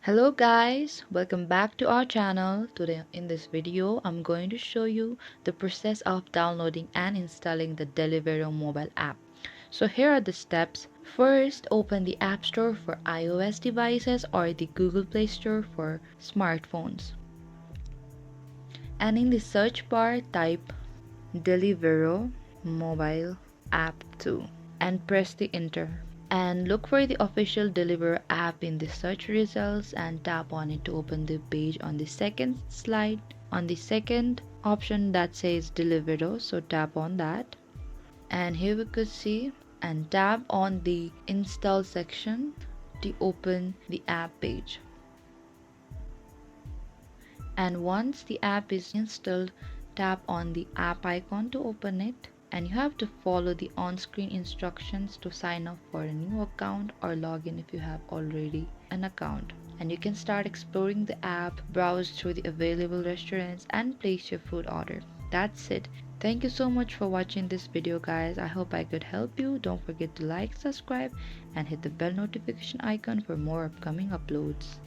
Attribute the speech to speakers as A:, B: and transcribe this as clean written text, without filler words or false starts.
A: Hello guys, welcome back to our channel. Today in this video I'm going to show you the process of downloading and installing the Deliveroo mobile app. So here are the steps. First, open the App Store for iOS devices or the Google Play Store for smartphones. And in the search bar type Deliveroo mobile app 2 and press the enter. And look for the official Deliveroo app in the search results and tap on it to open the page on the second slide. On the second option that says Deliveroo, so tap on that. And here we could see and tap on the install section to open the app page. And once the app is installed, tap on the app icon to open it. And you have to follow the on-screen instructions to sign up for a new account or log in if you have already an account. And you can start exploring the app, browse through the available restaurants and place your food order. That's it. Thank you so much for watching this video guys. I hope I could help you. Don't forget to like, subscribe and hit the bell notification icon for more upcoming uploads.